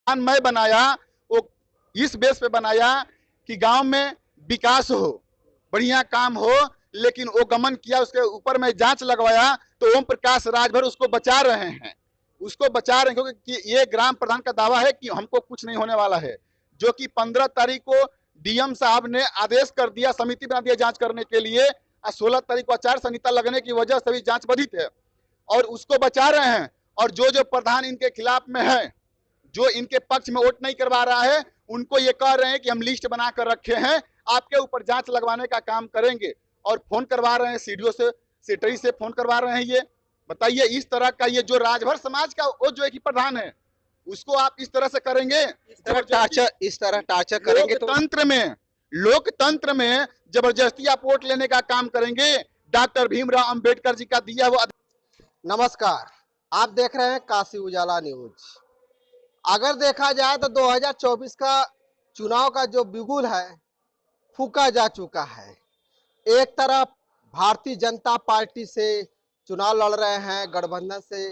Plan मैं बनाया वो इस बेस पे बनाया कि गांव में विकास हो, बढ़िया काम हो, लेकिन वो गमन किया, उसके ऊपर मैं जांच लगवाया तो ओम प्रकाश राजभर उसको बचा रहे हैं, उसको बचा रहे हैं, क्योंकि ये ग्राम प्रधान का दावा है कि हमको कुछ नहीं होने वाला है, जो कि 15 तारीख को डीएम साहब ने आदेश कर दिया, समिति बना दिया जांच करने के लिए, 16 तारीख को आचार संहिता लगने की वजह से भी जांच बाधित है और उसको बचा रहे हैं। और जो जो प्रधान इनके खिलाफ में है, जो इनके पक्ष में वोट नहीं करवा रहा है, उनको ये कह रहे हैं कि हम लिस्ट बनाकर रखे हैं, आपके ऊपर जांच लगवाने का काम करेंगे, और फोन करवा रहे हैं सीडीओ से, सेक्रेटरी से फोन करवा रहे हैं। ये बताइए, इस तरह का ये जो राजभर समाज का वो जो एक प्रधान है, उसको आप इस तरह से करेंगे, इस तरह टार्चर करेंगे तो लोकतंत्र में जबरदस्ती आप वोट लेने का काम करेंगे। डॉक्टर भीमराव अंबेडकर जी का दिया हुआ। नमस्कार, आप देख रहे हैं काशी उजाला न्यूज। अगर देखा जाए तो 2024 का चुनाव का जो बिगुल है फूका जा चुका है। एक तरफ भारतीय जनता पार्टी से चुनाव लड़ रहे हैं गठबंधन से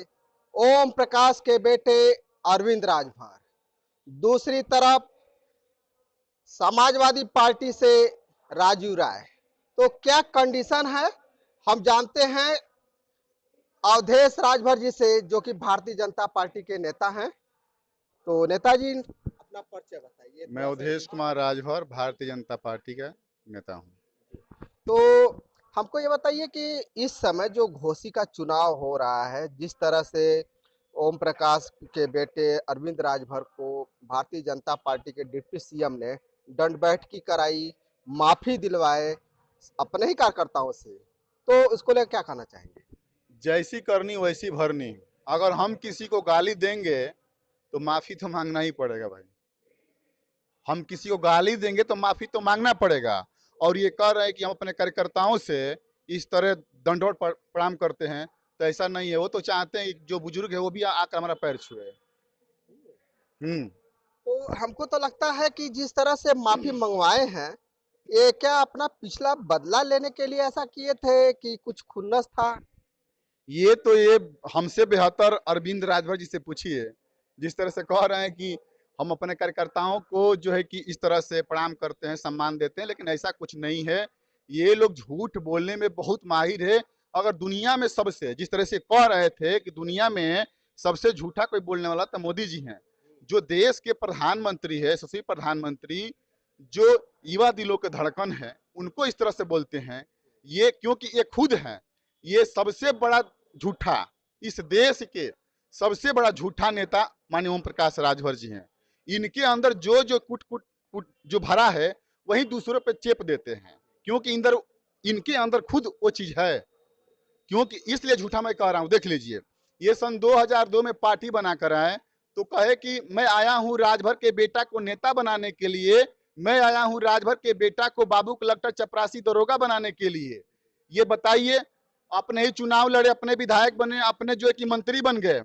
ओम प्रकाश के बेटे अरविंद राजभर, दूसरी तरफ समाजवादी पार्टी से राजू राय। तो क्या कंडीशन है, हम जानते हैं अवधेश राजभर जी से, जो कि भारतीय जनता पार्टी के नेता हैं। तो नेताजी अपना परिचय बताइए। मैं अवधेश कुमार राजभर, भारतीय जनता पार्टी का नेता हूँ। तो हमको ये बताइए कि इस समय जो घोसी का चुनाव हो रहा है, जिस तरह से ओम प्रकाश के बेटे अरविंद राजभर को भारतीय जनता पार्टी के डिप्टी सीएम ने दंड बैठकी कराई, माफी दिलवाए अपने ही कार्यकर्ताओं से, तो इसको लेकर क्या कहना चाहेंगे? जैसी करनी वैसी भरनी। अगर हम किसी को गाली देंगे तो माफी तो मांगना ही पड़ेगा भाई। हम किसी को गाली देंगे तो माफी तो मांगना पड़ेगा। और ये कह रहे हैं कि हम अपने कार्यकर्ताओं से इस तरह दंडोत प्रणाम करते हैं, तो ऐसा नहीं है। वो तो चाहते हैं जो बुजुर्ग है वो भी आकर हमारा पैर छुए। तो हमको तो लगता है कि जिस तरह से माफी मंगवाए हैं, ये क्या अपना पिछला बदला लेने के लिए ऐसा किए थे कि कुछ खुन्नस था? ये हमसे बेहतर अरविंद राजभर जी से पूछिए। जिस तरह से कह रहे हैं कि हम अपने कार्यकर्ताओं को जो है कि इस तरह से प्रणाम करते हैं, सम्मान देते हैं, लेकिन ऐसा कुछ नहीं है। ये लोग झूठ बोलने में बहुत माहिर है। अगर दुनिया में सबसे, जिस तरह से कह रहे थे कि दुनिया में सबसे झूठा कोई बोलने वाला तो मोदी जी हैं, जो देश के प्रधानमंत्री है, यशस्वी प्रधानमंत्री, जो युवा दिलों के धड़कन है, उनको इस तरह से बोलते हैं। ये क्योंकि ये खुद हैं, ये सबसे बड़ा झूठा, इस देश के सबसे बड़ा झूठा नेता माननीय ओम प्रकाश राजभर जी हैं। इनके अंदर जो जो कुट कुट कुट जो भरा है वही दूसरों पे चेप देते हैं, क्योंकि इनके अंदर खुद वो चीज है। क्योंकि इसलिए झूठा मैं कह रहा हूं। देख लीजिए, ये सन 2002 में पार्टी बनाकर आए तो कहे कि मैं आया हूं राजभर के बेटा को नेता बनाने के लिए, मैं आया हूं राजभर के बेटा को बाबू कलेक्टर चपरासी दरोगा बनाने के लिए। ये बताइए, अपने ही चुनाव लड़े, अपने विधायक बने, अपने जो है कि मंत्री बन गए।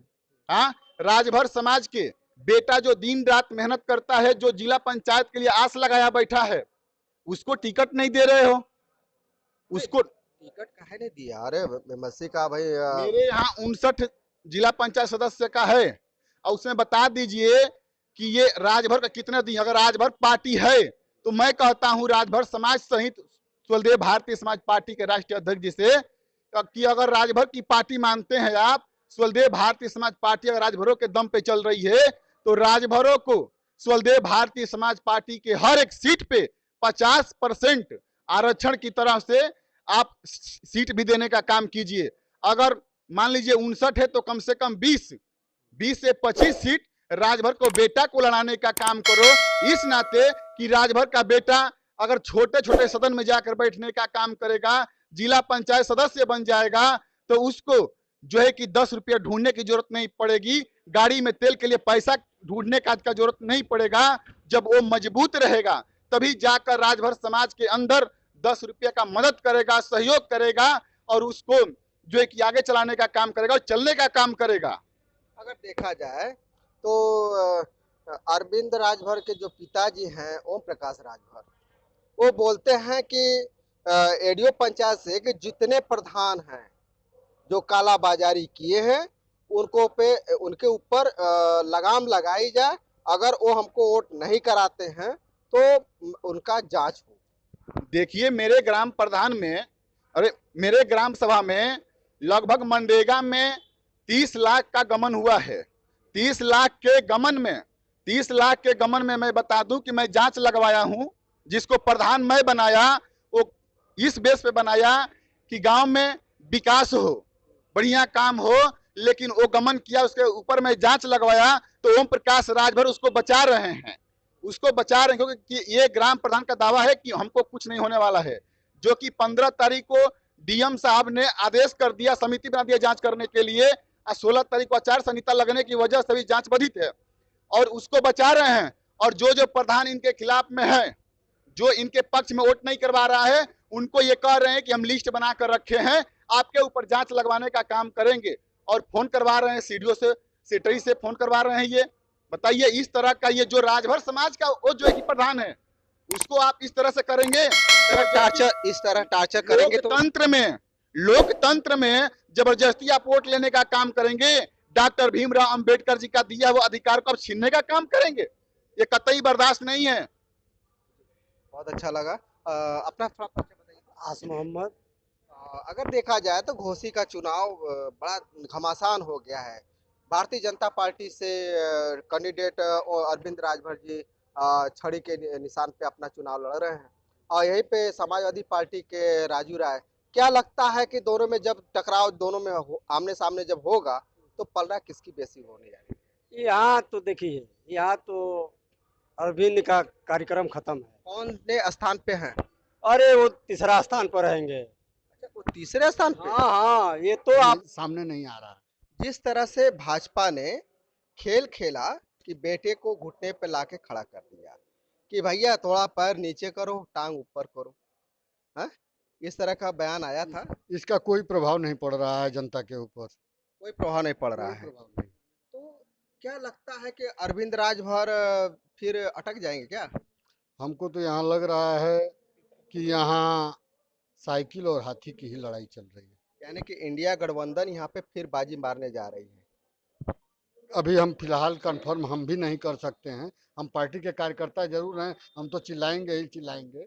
हाँ, राजभर समाज के बेटा जो दिन रात मेहनत करता है, जो जिला पंचायत के लिए आस लगाया बैठा है, उसको टिकट नहीं दे रहे हो। उसको टिकट काहे नहीं दिया? अरे मसी का भाई मेरे यहाँ 59 जिला पंचायत सदस्य का है, और उसमें बता दीजिए कि ये राजभर का कितना दी। अगर राजभर पार्टी है तो मैं कहता हूं राजभर समाज सहित स्वदेव भारतीय समाज पार्टी के राष्ट्रीय अध्यक्ष जी से कि अगर राजभर की पार्टी मानते हैं आप, स्वदेव भारतीय समाज पार्टी अगर राजभरों के दम पे चल रही है, तो राजभरों को स्वदेव भारतीय समाज पार्टी के हर एक सीट पे 50% आरक्षण की तरह से आप सीट भी देने का काम कीजिए। अगर मान लीजिए 59 है तो कम से कम 20 से 25 सीट राजभर को बेटा को लड़ाने का काम करो, इस नाते कि राजभर का बेटा अगर छोटे छोटे सदन में जाकर बैठने का काम करेगा, जिला पंचायत सदस्य बन जाएगा, तो उसको जो है कि 10 रुपये ढूंढने की जरूरत नहीं पड़ेगी, गाड़ी में तेल के लिए पैसा ढूंढने का जरूरत नहीं पड़ेगा। जब वो मजबूत रहेगा तभी जाकर राजभर समाज के अंदर 10 रुपये का मदद करेगा, सहयोग करेगा, और उसको जो है कि आगे चलाने का काम करेगा और चलने का काम करेगा। अगर देखा जाए तो अरविंद राजभर के जो पिताजी हैं ओम प्रकाश राजभर, वो बोलते हैं कि एडीओ पंचायत से कि जितने प्रधान हैं जो कालाबाजारी किए हैं उनके ऊपर लगाम लगाई जाए अगर वो हमको वोट नहीं कराते हैं तो उनका जांच हो। देखिए मेरे ग्राम प्रधान में, अरे मेरे ग्राम सभा में लगभग मनरेगा में 30 लाख का गमन हुआ है। 30 लाख के गमन में 30 लाख के गमन में मैं बता दूं कि मैं जांच लगवाया हूं, जिसको प्रधान मैं बनाया, वो इस बेस पे बनाया कि गांव में विकास हो, बढ़िया काम हो, लेकिन वो गमन किया, उसके ऊपर मैं जांच लगवाया तो ओम प्रकाश राजभर उसको बचा रहे हैं, उसको बचा रहे हैं, क्योंकि ये ग्राम प्रधान का दावा है कि हमको कुछ नहीं होने वाला है, जो कि 15 तारीख को डीएम साहब ने आदेश कर दिया, समिति बना दिया जांच करने के लिए, और 16 तारीख को आचार संहिता लगने की वजह से भी जांच बाधित है और उसको बचा रहे हैं। और जो जो प्रधान इनके खिलाफ में है, जो इनके पक्ष में वोट नहीं करवा रहा है, उनको ये कह रहे हैं कि हम लिस्ट बनाकर रखे हैं, आपके ऊपर जांच लगवाने का काम करेंगे, और फोन करवा रहे हैं सीडीओ से, सेक्रेटरी से फोन करवा रहे हैं। ये बताइए, इस तरह का ये जो राजभर समाज का वो जो है कि प्रधान है, उसको आप इस तरह से करेंगे? इस तरह टार्चर करेंगे तो लोकतंत्र में जबरदस्ती आप वोट लेने का काम करेंगे, डॉक्टर भीमराव अंबेडकर जी का दिया हुआ अधिकार को आप छीनने का काम करेंगे? ये कतई बर्दाश्त नहीं है। बहुत अच्छा लगा। अपना थोड़ा परिचय बताइए। आस मोहम्मद। अगर देखा जाए तो घोसी का चुनाव बड़ा घमासान हो गया है। भारतीय जनता पार्टी से कैंडिडेट अरविंद राजभर जी छड़ी के निशान पे अपना चुनाव लड़ रहे हैं और यहीं पे समाजवादी पार्टी के राजू राय। क्या लगता है कि दोनों में जब टकराव दोनों में आमने सामने जब होगा तो पलड़ा किसकी बेसी होने जा रही है? यहाँ तो देखिए, यहाँ तो अरविंद का कार्यक्रम खत्म है। कौन ने स्थान पे हैं? अरे वो तीसरा स्थान पर रहेंगे। अच्छा, वो तीसरे स्थान पे। हाँ हाँ, ये तो आप सामने नहीं आ रहा। जिस तरह से भाजपा ने खेल खेला कि बेटे को घुटने पे लाके खड़ा कर दिया कि भैया थोड़ा पैर नीचे करो, टांग ऊपर करो, हाँ, इस तरह का बयान आया था। इसका कोई प्रभाव नहीं पड़ रहा है जनता के ऊपर, कोई प्रभाव नहीं पड़ रहा कोई है। प्रभाव नहीं। तो क्या लगता है कि अरविंद राजभर फिर अटक जाएंगे क्या? हमको तो यहाँ लग रहा है कि यहाँ साइकिल और हाथी की ही लड़ाई चल रही है। यानी कि इंडिया गठबंधन यहाँ पे फिर बाजी मारने जा रही है। अभी हम फिलहाल कंफर्म हम भी नहीं कर सकते हैं। हम पार्टी के कार्यकर्ता जरूर हैं, हम तो चिल्लाएंगे ही चिल्लाएंगे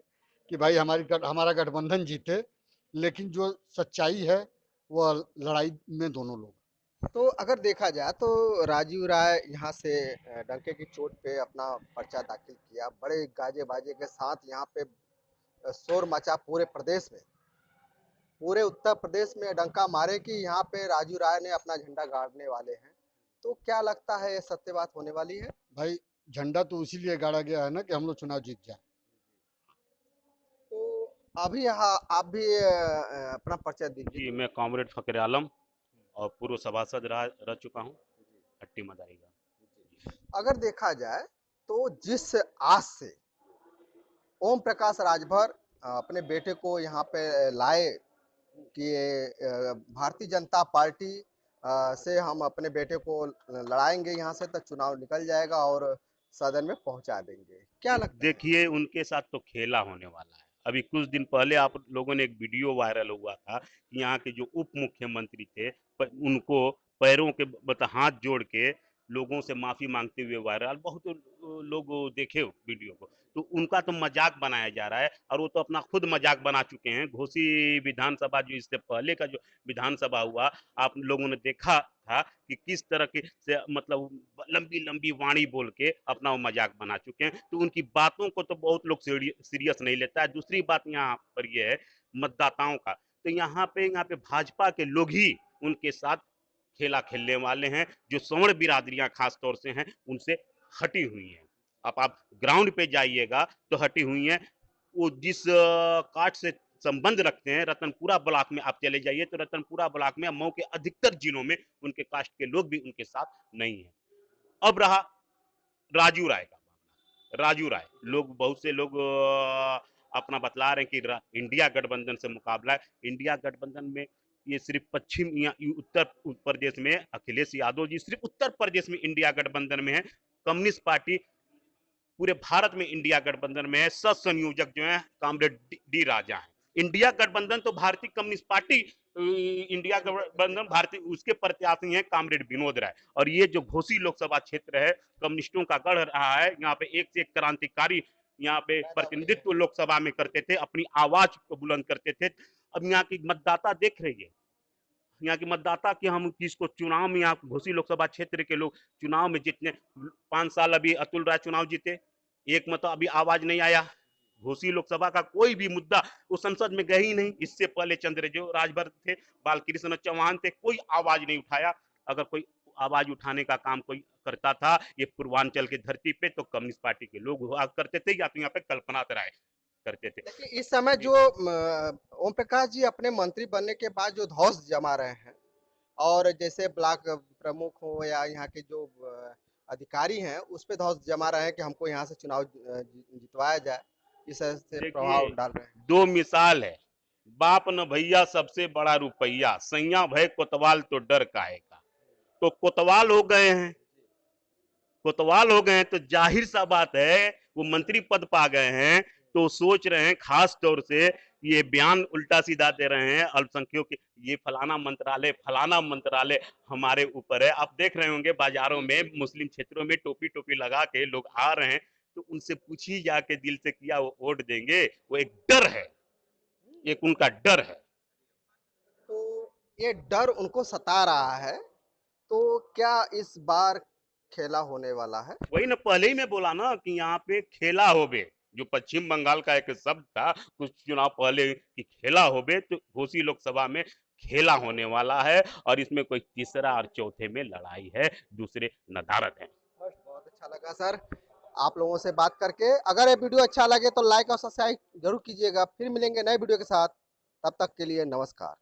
कि भाई हमारा गठबंधन जीते, लेकिन जो सच्चाई है वह लड़ाई में दोनों लोग। तो अगर देखा जाए तो राजीव राय यहाँ से डंके की चोट पे अपना पर्चा दाखिल किया, बड़े गाजे बाजे के साथ यहाँ पे शोर मचा पूरे प्रदेश में, पूरे उत्तर प्रदेश में डंका मारे कि यहाँ पे राजू राय ने अपना झंडा गाड़ने वाले हैं। तो क्या लगता है ये सत्य बात होने वाली है? भाई झंडा तो इसीलिए गाड़ा गया है ना कि हम लोग चुनाव जीत जाए। तो अभी यहाँ आप भी अपना परिचय दीजिए। जी, मैं कॉमरेड फकर आलम और पूर्व सभासद रह चुका हूँ हट्टी मदारी का। अगर देखा जाए तो जिस आस से ओम प्रकाश राजभर अपने बेटे को यहाँ पे लाए कि भारतीय जनता पार्टी से हम अपने बेटे को लड़ाएंगे, यहाँ से तो चुनाव निकल जाएगा और सदन में पहुंचा देंगे, क्या लगता है? देखिए, उनके साथ तो खेला होने वाला है। अभी कुछ दिन पहले आप लोगों ने एक वीडियो वायरल हुआ था कि यहाँ के जो उप मुख्यमंत्री थे उनको पैरों के हाथ जोड़ के लोगों से माफी मांगते हुए वायरल, बहुत लोग देखे वीडियो को। तो उनका तो मजाक बनाया जा रहा है और वो तो अपना खुद मजाक बना चुके हैं। घोसी विधानसभा जो इससे पहले का जो विधानसभा हुआ, आप लोगों ने देखा था कि किस तरह के से मतलब लंबी लंबी वाणी बोल के अपना वो मजाक बना चुके हैं। तो उनकी बातों को तो बहुत लोग सीरियस नहीं लेता है। दूसरी बात यहाँ पर ये है मतदाताओं का, तो यहाँ पे भाजपा के लोग ही उनके साथ खेला खेलने वाले हैं, जो सवर्ण बिरादरियां खास तौर से हैं उनसे हटी हुई हैं। अब आप ग्राउंड पे जाइएगा तो हटी हुई हैं। वो जिस कास्ट से संबंध रखते हैं, रतनपुरा ब्लॉक में आप चले जाइए तो रतनपुरा ब्लॉक में, मऊ के अधिकतर जिलों में उनके कास्ट के लोग भी उनके साथ नहीं है। अब रहा राजू राय का मामला। राजू राय, लोग बहुत से लोग अपना बतला रहे हैं कि इंडिया गठबंधन से मुकाबला है। इंडिया गठबंधन में ये सिर्फ पश्चिम या उत्तर प्रदेश में अखिलेश यादव जी सिर्फ उत्तर प्रदेश में इंडिया गठबंधन में है। कम्युनिस्ट पार्टी पूरे भारत में इंडिया गठबंधन में है। सह संयोजक जो है कॉमरेड डी राजा है। इंडिया गठबंधन तो भारतीय कम्युनिस्ट पार्टी इंडिया गठबंधन भारतीय उसके प्रत्याशी हैं कामरेड विनोद राय। और ये जो घोसी लोकसभा क्षेत्र है कम्युनिस्टों का गढ़ रहा है, यहाँ पे एक से एक क्रांतिकारी यहाँ पे प्रतिनिधित्व लोकसभा में करते थे, अपनी आवाज को बुलंद करते थे। अब यहाँ की मतदाता देख रही है, यहाँ की मतदाता कि हम किसको चुनाव में, यहाँ घोसी लोकसभा क्षेत्र के लोग चुनाव में जितने 5 साल अभी अतुल राय चुनाव जीते, एक मतलब अभी आवाज नहीं आया। घोसी लोकसभा का कोई भी मुद्दा वो संसद में गए ही नहीं। इससे पहले चंद्रदेव राजभर थे, बालकृष्ण चौहान थे, कोई आवाज नहीं उठाया। अगर कोई आवाज उठाने का काम कोई करता था ये पूर्वांचल की धरती पे तो कम्युनिस्ट पार्टी के लोग हुआ करते थे, या तो यहाँ पे कल्पना राय करते थे। देखिए इस समय जो ओम प्रकाश जी अपने मंत्री बनने के बाद जो धौंस जमा रहे हैं, और जैसे ब्लॉक प्रमुख हो या यहाँ के जो अधिकारी हैं उस पे धौंस जमा रहे हैं कि हमको यहाँ से चुनाव जितवाया जाए, इस तरह से प्रभाव डाल रहे हैं। दो मिसाल है, बाप न भैया सबसे बड़ा रुपया, सैया भय कोतवाल तो डर काहे का। तो कोतवाल हो गए हैं, कोतवाल हो गए हैं तो जाहिर सा बात है वो मंत्री पद पा गए हैं तो सोच रहे हैं, खास तौर से ये बयान उल्टा सीधा दे रहे हैं अल्पसंख्यकों के, ये फलाना मंत्रालय हमारे ऊपर है। आप देख रहे होंगे बाजारों में मुस्लिम क्षेत्रों में टोपी टोपी लगा के लोग आ रहे हैं, तो उनसे पूछिए जाके दिल से किया वो वोट देंगे। वो एक डर है, एक उनका डर है। तो ये डर उनको सता रहा है, तो क्या इस बार खेला होने वाला है? वही ना पहले ही मैं बोला ना कि यहाँ पे खेला होबे, जो पश्चिम बंगाल का एक शब्द था कुछ चुनाव पहले कि खेला होबे, तो घोसी लोकसभा में खेला होने वाला है। और इसमें कोई तीसरा और चौथे में लड़ाई है, दूसरे नदारद है। बहुत अच्छा लगा सर आप लोगों से बात करके। अगर ये वीडियो अच्छा लगे तो लाइक और सब्सक्राइब जरूर कीजिएगा। फिर मिलेंगे नए वीडियो के साथ, तब तक के लिए नमस्कार।